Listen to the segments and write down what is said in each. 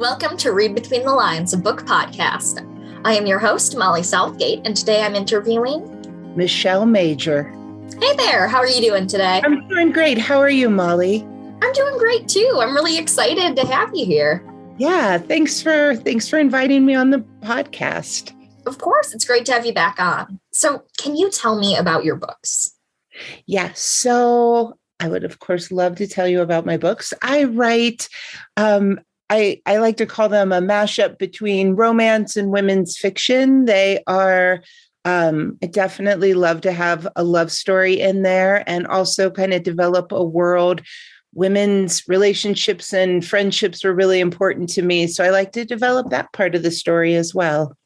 Welcome to Read Between the Lines, a book podcast. I am your host, Molly Southgate, and today I'm interviewing Michelle Major. Hey there, how are you doing today? I'm doing great. How are you, Molly? I'm doing great too. I'm really excited to have you here. Yeah, thanks for inviting me on the podcast. Of course, it's great to have you back on. So, can you tell me about your books? Yeah, so I would, of course, love to tell you about my books. I write, I like to call them a mashup between romance and women's fiction. They are, I definitely love to have a love story in there and also kind of develop a world. Women's relationships and friendships are really important to me. So I like to develop that part of the story as well.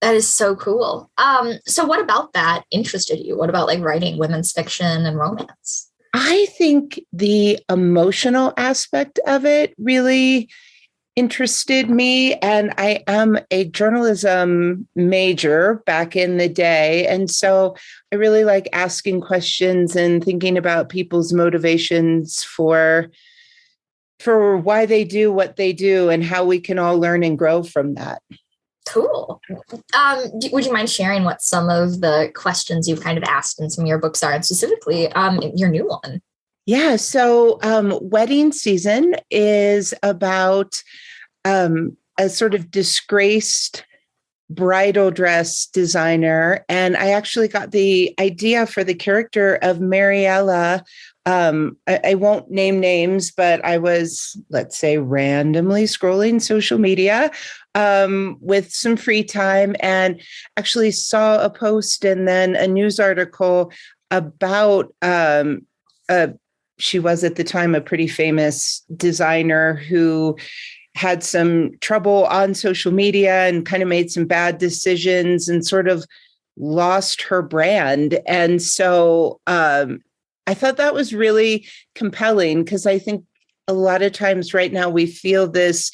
That is so cool. So what about that interested you? What about like writing women's fiction and romance? I think the emotional aspect of it really interested me. And I am a journalism major back in the day. And so I really like asking questions and thinking about people's motivations for why they do what they do and how we can all learn and grow from that. Cool. Would you mind sharing what some of the questions you've kind of asked in some of your books are, and specifically your new one? Yeah. So Wedding Season is about a sort of disgraced bridal dress designer. And I actually got the idea for the character of Mariella. I won't name names, but I was, let's say, randomly scrolling social media with some free time and actually saw a post and then a news article about she was at the time a pretty famous designer who had some trouble on social media and kind of made some bad decisions and sort of lost her brand. And so I thought that was really compelling because I think a lot of times right now we feel this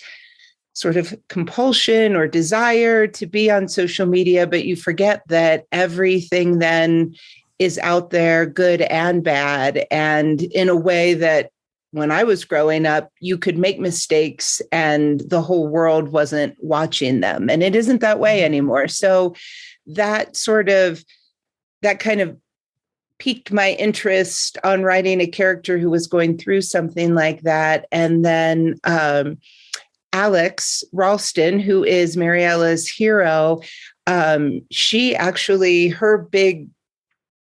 sort of compulsion or desire to be on social media, but you forget that everything then is out there, good and bad, and in a way that when I was growing up, you could make mistakes and the whole world wasn't watching them. And it isn't that way anymore. So that kind of piqued my interest on writing a character who was going through something like that. And then Alex Ralston, who is Mariella's hero, she actually, her big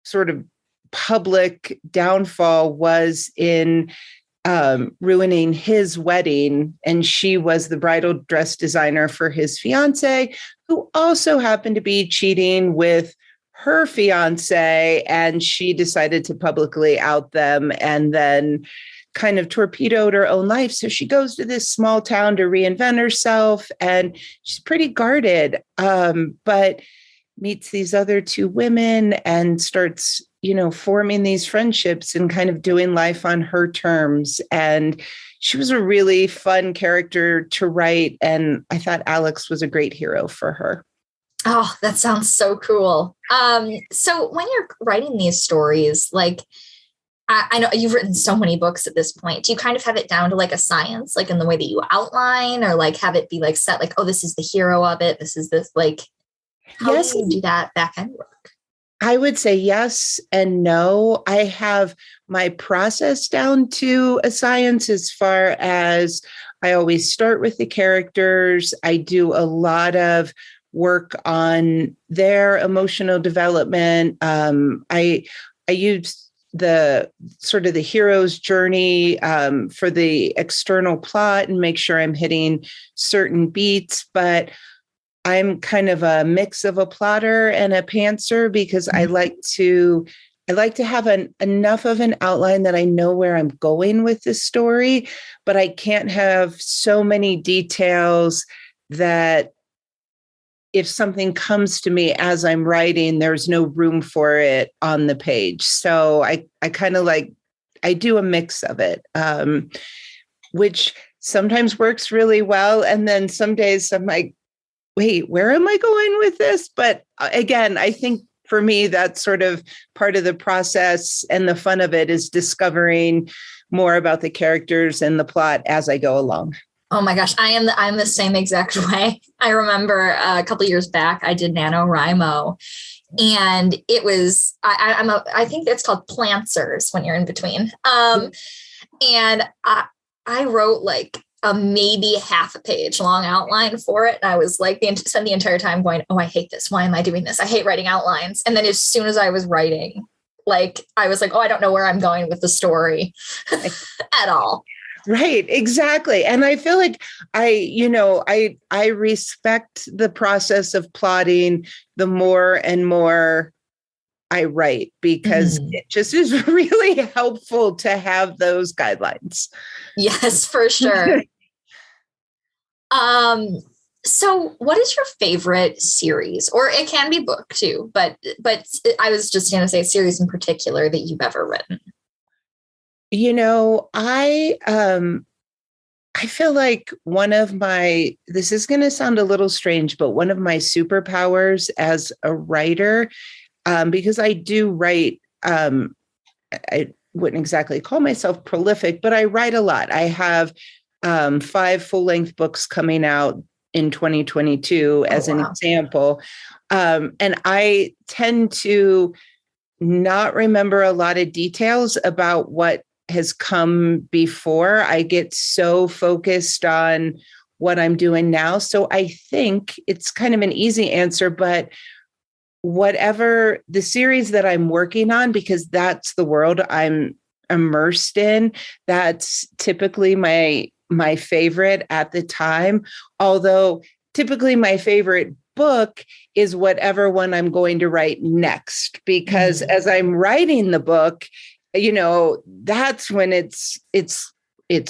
sort of public downfall was in ruining his wedding. And she was the bridal dress designer for his fiance, who also happened to be cheating with her fiance. And she decided to publicly out them and then kind of torpedoed her own life. So she goes to this small town to reinvent herself and she's pretty guarded, but meets these other two women and starts, forming these friendships and kind of doing life on her terms. And she was a really fun character to write. And I thought Alex was a great hero for her. Oh, that sounds so cool. So when you're writing these stories, like, I know you've written so many books at this point. Do you kind of have it down to like a science, like in the way that you outline, or like have it be like set, like, oh, this is the hero of it. This is this, like, how yes, do you do that back end work? I would say yes and no. I have my process down to a science as far as I always start with the characters. I do a lot of work on their emotional development. I use the sort of the hero's journey for the external plot and make sure I'm hitting certain beats, but I'm kind of a mix of a plotter and a pantser because I like to have enough of an outline that I know where I'm going with the story, but I can't have so many details that if something comes to me as I'm writing, there's no room for it on the page. So I kind of I do a mix of it, which sometimes works really well. And then some days I'm like, wait, where am I going with this? But again, I think for me, that's sort of part of the process and the fun of it is discovering more about the characters and the plot as I go along. Oh my gosh, I'm the same exact way. I remember a couple years back I did NaNoWriMo, and it was I think it's called Plancers when you're in between. And I wrote like a maybe half a page long outline for it. And I was like, spent the entire time going, oh, I hate this. Why am I doing this? I hate writing outlines. And then as soon as I was writing, like, I was like, oh, I don't know where I'm going with the story at all. Right, exactly. And I feel like I respect the process of plotting the more and more I write, because Mhm. it just is really helpful to have those guidelines. Yes, for sure. Um, so what is your favorite series? Or it can be book too, but I was just gonna say a series in particular that you've ever written. You know, I feel like one of my, this is going to sound a little strange, but one of my superpowers as a writer, because I do write, I wouldn't exactly call myself prolific, but I write a lot. I have 5 full-length books coming out in 2022 Oh as an wow. example. And I tend to not remember a lot of details about what has come before. I get so focused on what I'm doing now. So I think it's kind of an easy answer, but whatever the series that I'm working on, because that's the world I'm immersed in, that's typically my favorite at the time. Although typically my favorite book is whatever one I'm going to write next, because Mhm. as I'm writing the book, that's when it's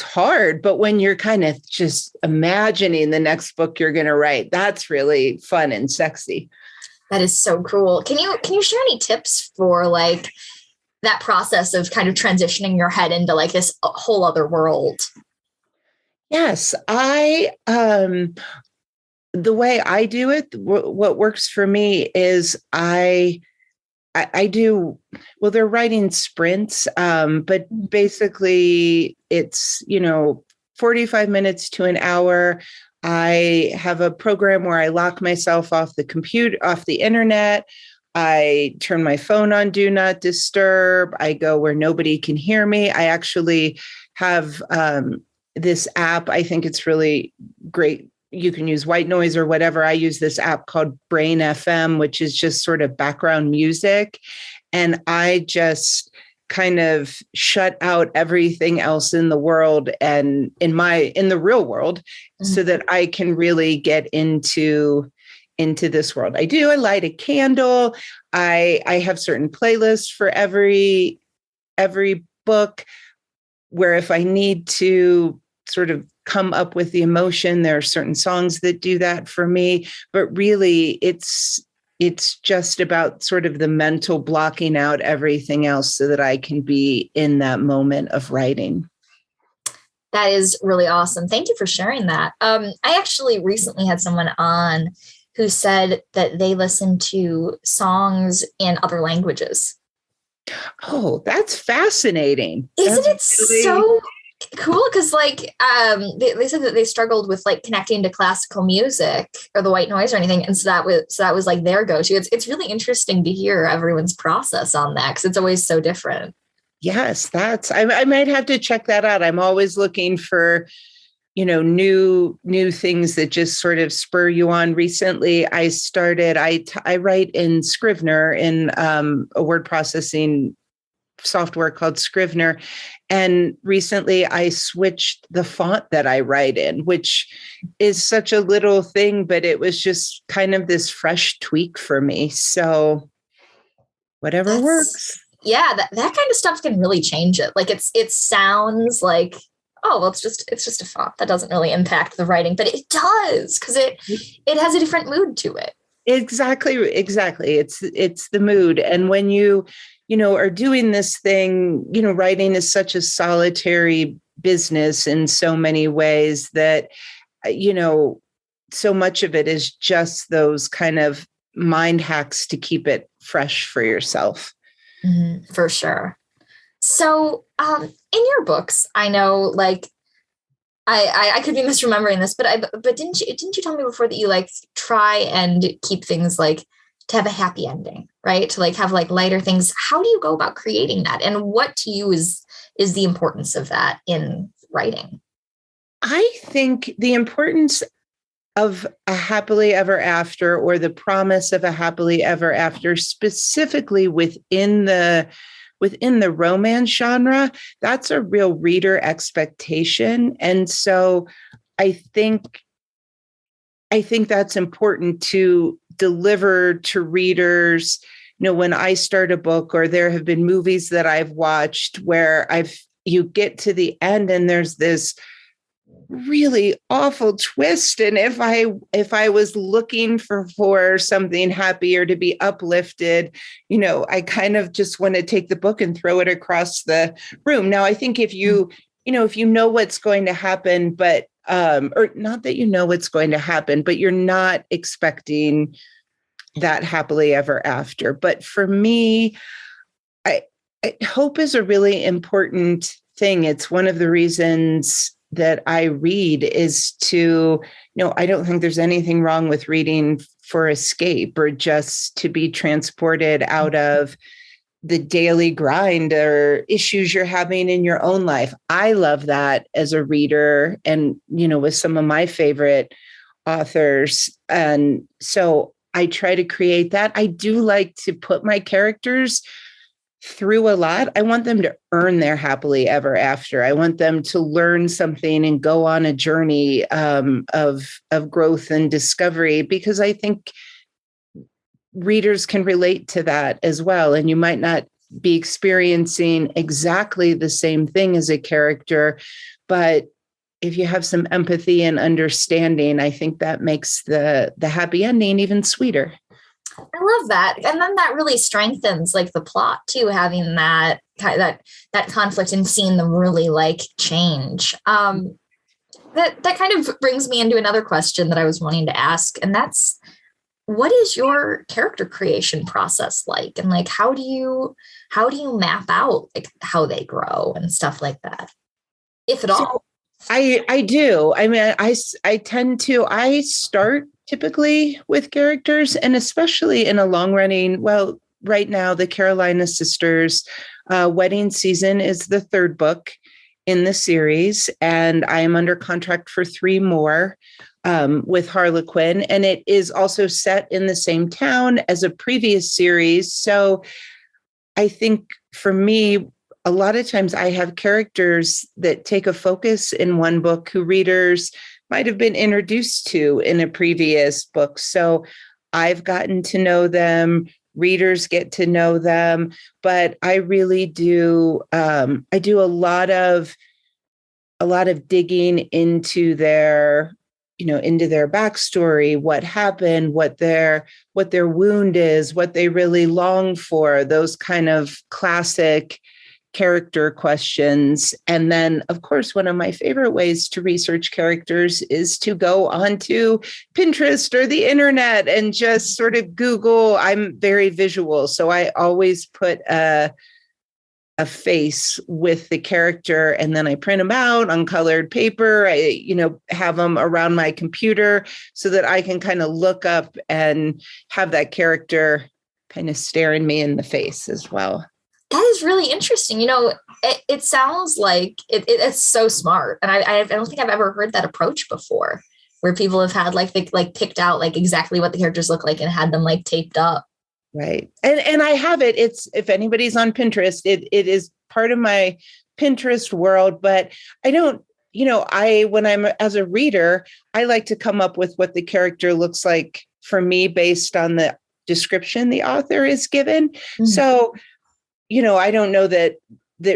hard. But when you're kind of just imagining the next book you're going to write, that's really fun and sexy. That is so cool. Can you share any tips for like that process of kind of transitioning your head into like this whole other world? Yes, the way I do it, what works for me is I do, well, they're writing sprints, but basically it's, 45 minutes to an hour. I have a program where I lock myself off the computer, off the internet. I turn my phone on do not disturb. I go where nobody can hear me. I actually have this app. I think it's really great. You can use white noise or whatever. I use this app called Brain FM, which is just sort of background music. And I just kind of shut out everything else in the world and in the real world, so Mhm. that I can really get into this world. I light a candle. I have certain playlists for every book, where if I need to sort of come up with the emotion, there are certain songs that do that for me. But really, it's just about sort of the mental blocking out everything else so that I can be in that moment of writing. That is really awesome. Thank you for sharing that. I actually recently had someone on who said that they listen to songs in other languages. Oh, that's fascinating. Isn't That's it really, so cool? Because like they said that they struggled with like connecting to classical music or the white noise or anything, and so that was like their go-to. It's really interesting to hear everyone's process on that because it's always so different. yes, I might have to check that out. I'm always looking for, new things that just sort of spur you on. Recently I write in Scrivener, in a word processing software called Scrivener. And recently I switched the font that I write in, which is such a little thing, but it was just kind of this fresh tweak for me. So whatever That's works. yeah, that kind of stuff can really change it. Like it sounds like, oh well, it's just a font that doesn't really impact the writing, but it does because it has a different mood to it. Exactly. It's the mood. And when are doing this thing, writing is such a solitary business in so many ways that, you know, so much of it is just those kind of mind hacks to keep it fresh for yourself. Mhm, for sure. So, in your books, I know like I could be misremembering this, but didn't you tell me before that you like try and keep things like to have a happy ending, right? To like have like lighter things. How do you go about creating that? And what to you is the importance of that in writing? I think the importance of a happily ever after, or the promise of a happily ever after, specifically within the romance genre, that's a real reader expectation. And so I think I think that's important to deliver to readers. When I start a book, or there have been movies that I've watched where you get to the end and there's this really awful twist, and if I was looking for something happy or to be uplifted, I kind of just want to take the book and throw it across the room. Now I think if you know what's going to happen, but or not that you know what's going to happen, but you're not expecting that happily ever after. But for me, I, hope is a really important thing. It's one of the reasons that I read is to, I don't think there's anything wrong with reading for escape or just to be transported out of the daily grind or issues you're having in your own life. I love that as a reader, and, with some of my favorite authors. And so I try to create that. I do like to put my characters through a lot. I want them to earn their happily ever after. I want them to learn something and go on a journey of growth and discovery, because I think readers can relate to that as well. And you might not be experiencing exactly the same thing as a character, but if you have some empathy and understanding, I think that makes the happy ending even sweeter. I love that. And then that really strengthens like the plot too, having that conflict and seeing them really like change. That kind of brings me into another question that I was wanting to ask, and that's, what is your character creation process like? And like how do you map out like how they grow and stuff like that, if at all? So I do. I mean, I tend to, I start typically with characters, and especially in a long running, well, right now, the Carolina Sisters Wedding Season is the third book in the series, and I am under contract for 3 more with Harlequin, and it is also set in the same town as a previous series. So I think for me, a lot of times I have characters that take a focus in one book who readers might have been introduced to in a previous book. So I've gotten to know them, readers get to know them, but I really do, I do a lot of digging into their backstory, what happened, what their wound is, what they really long for, those kind of classic character questions. And then, of course, one of my favorite ways to research characters is to go onto Pinterest or the internet and just sort of Google. I'm very visual, so I always put a face with the character, and then I print them out on colored paper. I, have them around my computer so that I can kind of look up and have that character kind of staring me in the face as well. That is really interesting. It sounds like it's so smart, and I don't think I've ever heard that approach before, where people have had like they like picked out like exactly what the characters look like and had them like taped up. Right. And I have it. It's, if anybody's on Pinterest, it is part of my Pinterest world, but I don't, when I'm as a reader, I like to come up with what the character looks like for me based on the description the author is given. Mm-hmm. So, I don't know that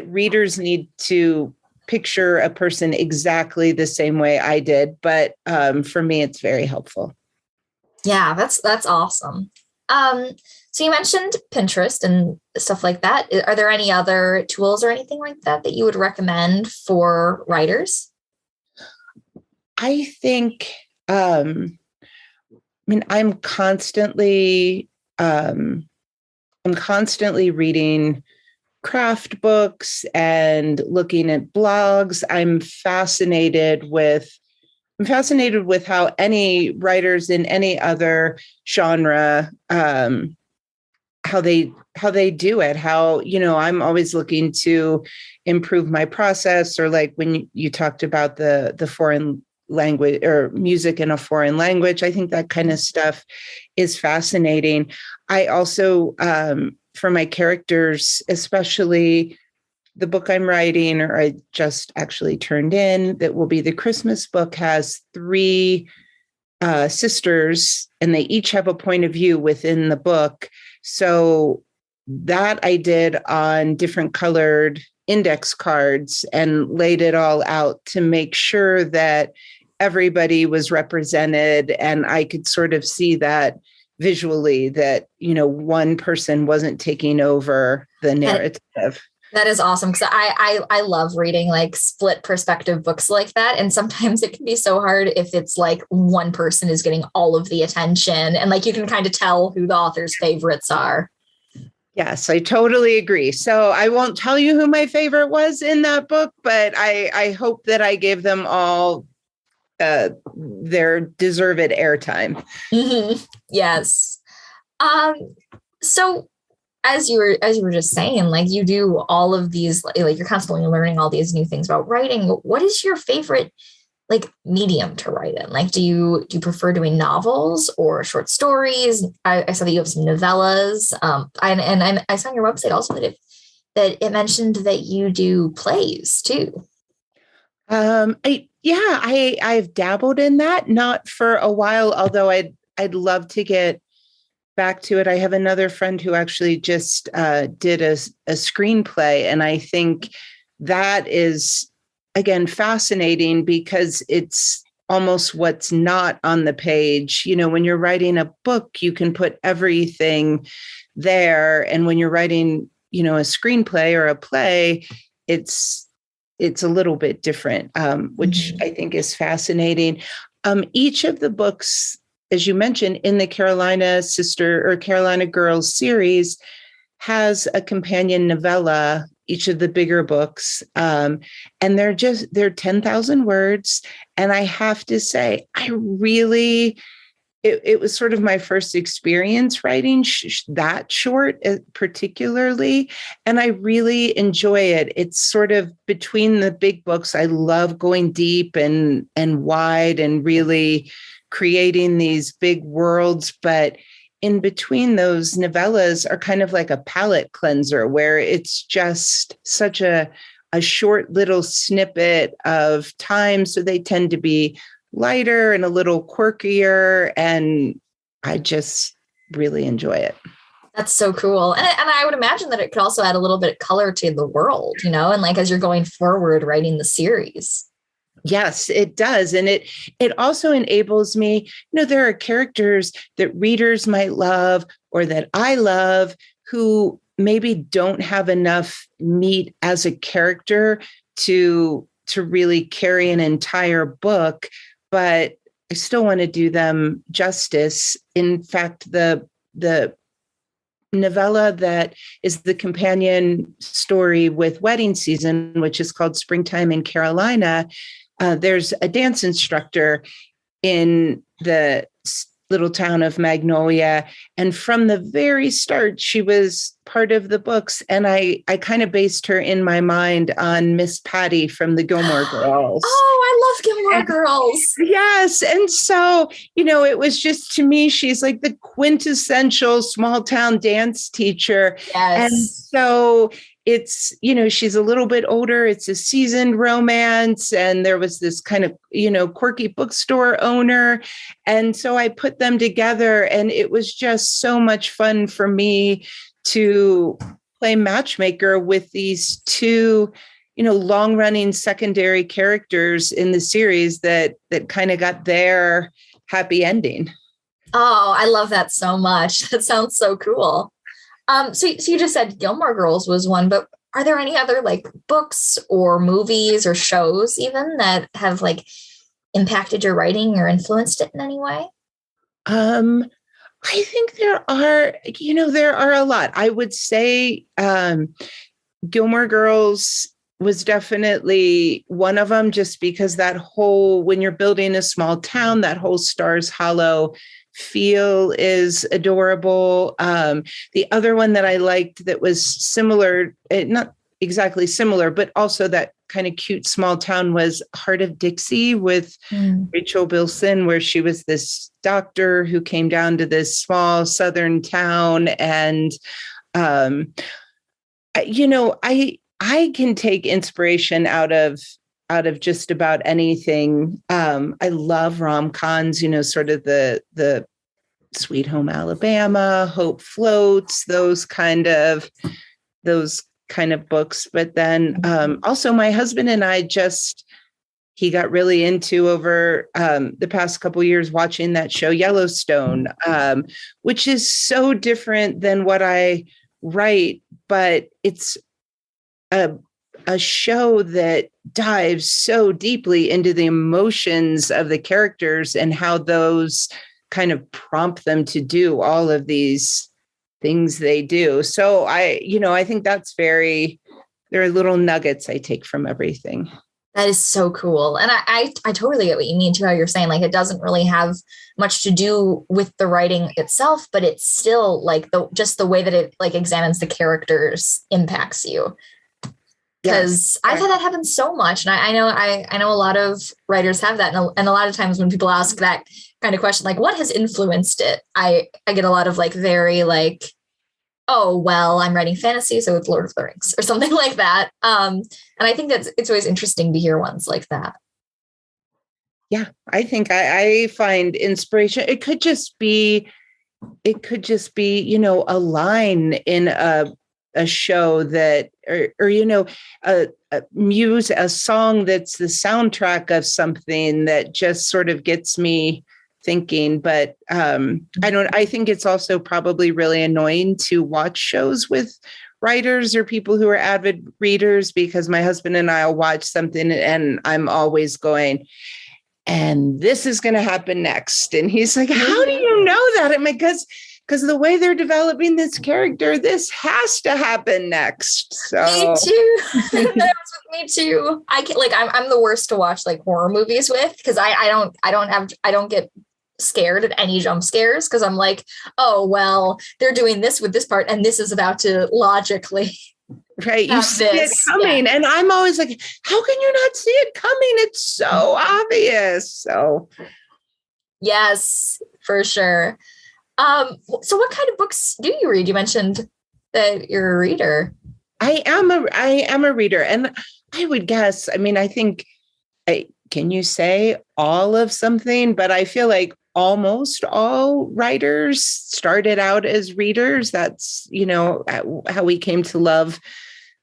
readers need to picture a person exactly the same way I did, but for me, it's very helpful. Yeah, that's awesome. So you mentioned Pinterest and stuff like that. Are there any other tools or anything like that that you would recommend for writers? I think, I'm constantly reading craft books and looking at blogs. I'm fascinated with how any writers in any other genre, how they do it. How, I'm always looking to improve my process. Or like when you talked about the foreign language or music in a foreign language, I think that kind of stuff is fascinating. I also, for my characters, especially the book I'm writing, or I just actually turned in, that will be the Christmas book, has three sisters, and they each have a point of view within the book. So that I did on different colored index cards and laid it all out to make sure that everybody was represented, and I could sort of see that visually, that one person wasn't taking over the narrative. That is awesome, because I love reading like split perspective books like that. And sometimes it can be so hard if it's like one person is getting all of the attention, and like you can kind of tell who the author's favorites are. Yes, I totally agree. So I won't tell you who my favorite was in that book, but I hope that I gave them all their deserved airtime. Mm-hmm. Yes. Um, so as you were just saying, like you do all of these, like you're constantly learning all these new things about writing. What is your favorite like medium to write in? Like, do you prefer doing novels or short stories? I saw that you have some novellas. I saw on your website also that it mentioned that you do plays too. I've dabbled in that, not for a while, although I'd love to get back to it. I have another friend who actually just did a screenplay, and I think that is, again, fascinating because it's almost what's not on the page. When you're writing a book, you can put everything there, and when you're writing, a screenplay or a play, it's a little bit different, which I think is fascinating. Each of the books, as you mentioned, in the Carolina Sister or Carolina Girls series, has a companion novella, each of the bigger books. And they're 10,000 words. And I have to say, it was sort of my first experience writing that short, particularly. And I really enjoy it. It's sort of between the big books. I love going deep and wide and really creating these big worlds. But in between, those novellas are kind of like a palate cleanser, where it's just such a short little snippet of time. So they tend to be lighter and a little quirkier, and I just really enjoy it. That's so cool. And I would imagine that it could also add a little bit of color to the world, and like as you're going forward writing the series. Yes, it does. And it also enables me, there are characters that readers might love or that I love who maybe don't have enough meat as a character to really carry an entire book, but I still want to do them justice. In fact, the novella that is the companion story with Wedding Season, which is called Springtime in Carolina, there's a dance instructor in the little town of Magnolia. And from the very start, she was part of the books. And I kind of based her in my mind on Miss Patty from the Gilmore Girls. Oh, I love Gilmore Girls. Yes. And so, it was just, to me, she's like the quintessential small town dance teacher. Yes. And so it's, she's a little bit older. It's a seasoned romance. And there was this kind of, quirky bookstore owner. And so I put them together, and it was just so much fun for me to play matchmaker with these two, long running secondary characters in the series that kind of got their happy ending. Oh, I love that so much. That sounds so cool. So you just said Gilmore Girls was one, but are there any other like books or movies or shows even that have like impacted your writing or influenced it in any way? I think there are a lot. I would say Gilmore Girls was definitely one of them, just because that whole, when you're building a small town, that whole Stars Hollow feel is adorable. The other one that I liked that was similar, not exactly similar, but also that kind of cute small town, was Heart of Dixie with Rachel Bilson, where she was this doctor who came down to this small southern town. And, I can take inspiration out of just about anything. I love rom-coms, sort of the Sweet Home Alabama, Hope Floats, those kind of books. But then also my husband and I he got really into, over the past couple of years, watching that show Yellowstone, which is so different than what I write, but it's a show that dives so deeply into the emotions of the characters and how those kind of prompt them to do all of these things they do. So I think there are little nuggets I take from everything. That is so cool. And I totally get what you mean too, how you're saying, like, it doesn't really have much to do with the writing itself, but it's still like just the way that it like examines the characters impacts you. Because I've had that happen so much. And I know a lot of writers have that. And a lot of times when people ask that kind of question, like, what has influenced it? I get a lot of like very like, oh, well, I'm writing fantasy, so it's Lord of the Rings or something like that. And I think it's always interesting to hear ones like that. Yeah, I think I find inspiration. It could just be, a line in a show that, or a muse, a song that's the soundtrack of something that just sort of gets me thinking. But I think it's also probably really annoying to watch shows with writers or people who are avid readers, because my husband and I will watch something and I'm always going, and this is going to happen next. And he's like, how do you know that? I'm like, because the way they're developing this character, this has to happen next. So me too. That was with me too. I can I'm the worst to watch like horror movies with, because I don't get scared at any jump scares, because I'm like, oh well, they're doing this with this part and this is about to logically right, you see it coming. And I'm always like, how can you not see it coming? It's so obvious. So yes, for sure. So what kind of books do you read? You mentioned that you're a reader. I am a reader, and I would guess, I think, can you say all of something? But I feel like almost all writers started out as readers. That's, how we came to love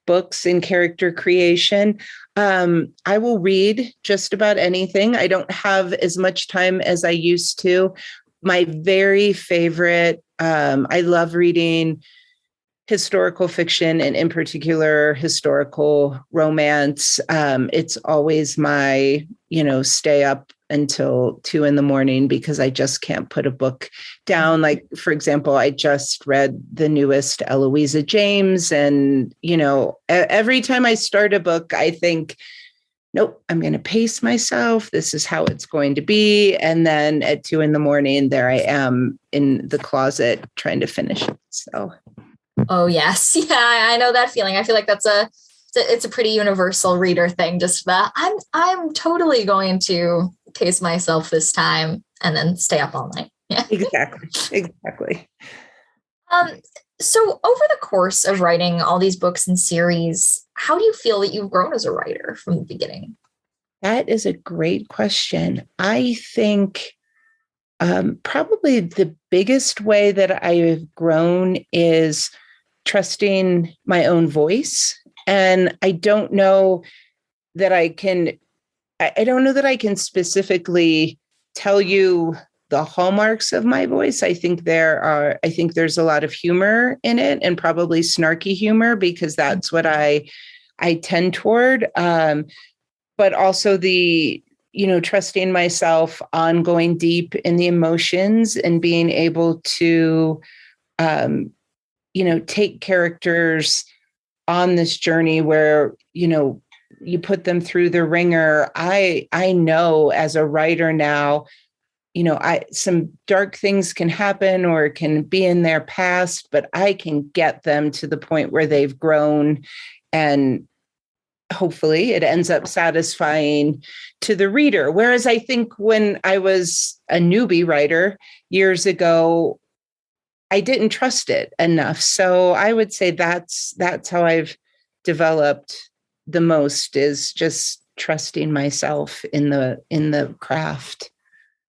books and character creation. I will read just about anything. I don't have as much time as I used to. My very favorite, I love reading historical fiction, and in particular historical romance. It's always my, stay up until 2 a.m. because I just can't put a book down. Like, for example, I just read the newest Eloisa James, and, every time I start a book, I think, nope, I'm going to pace myself. This is how it's going to be. And then at 2 a.m, there I am in the closet trying to finish it. So. Oh yes. Yeah, I know that feeling. I feel like it's a pretty universal reader thing. Just that I'm totally going to pace myself this time and then stay up all night. Yeah. Exactly. So over the course of writing all these books and series, how do you feel that you've grown as a writer from the beginning? That is a great question. I think probably the biggest way that I have grown is trusting my own voice. And I don't know that I can specifically tell you the hallmarks of my voice. I think there's a lot of humor in it, and probably snarky humor, because that's what I tend toward. But also the, trusting myself on going deep in the emotions and being able to, take characters on this journey where, you put them through the ringer. I know as a writer now, some dark things can happen or can be in their past, but I can get them to the point where they've grown, and hopefully it ends up satisfying to the reader. Whereas I think when I was a newbie writer years ago, I didn't trust it enough. So I would say that's how I've developed the most, is just trusting myself in the craft.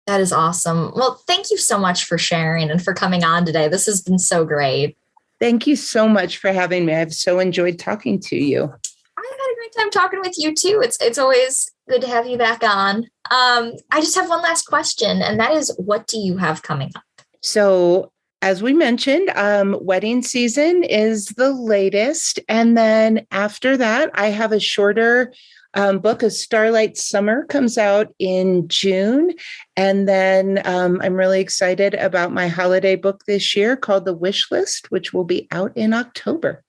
That is awesome. Well, thank you so much for sharing and for coming on today. This has been so great. Thank you so much for having me. I've so enjoyed talking to you. I've had a great time talking with you too. It's always good to have you back on. I just have one last question, and that is, what do you have coming up? So, as we mentioned, wedding season is the latest. And then after that, I have a shorter book, A Starlight Summer, comes out in June. And then I'm really excited about my holiday book this year called The Wish List, which will be out in October.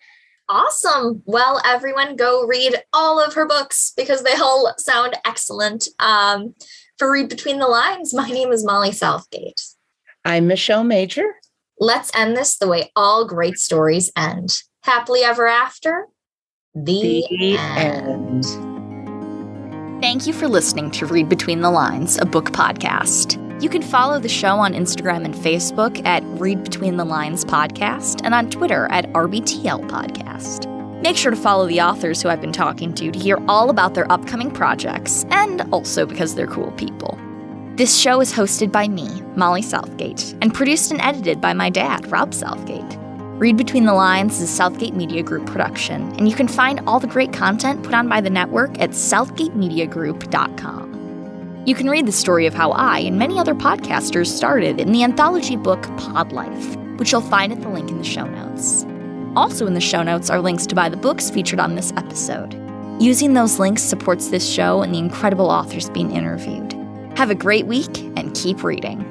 Awesome. Well, everyone go read all of her books because they all sound excellent. For Read Between the Lines, my name is Molly Southgate. I'm Michelle Major. Let's end this the way all great stories end. Happily ever after. The end. Thank you for listening to Read Between the Lines, a book podcast. You can follow the show on Instagram and Facebook at Read Between the Lines Podcast and on Twitter at RBTL Podcast. Make sure to follow the authors who I've been talking to hear all about their upcoming projects, and also because they're cool people. This show is hosted by me, Molly Southgate, and produced and edited by my dad, Rob Southgate. Read Between the Lines is a Southgate Media Group production, and you can find all the great content put on by the network at southgatemediagroup.com. You can read the story of how I and many other podcasters started in the anthology book Pod Life, which you'll find at the link in the show notes. Also in the show notes are links to buy the books featured on this episode. Using those links supports this show and the incredible authors being interviewed. Have a great week and keep reading.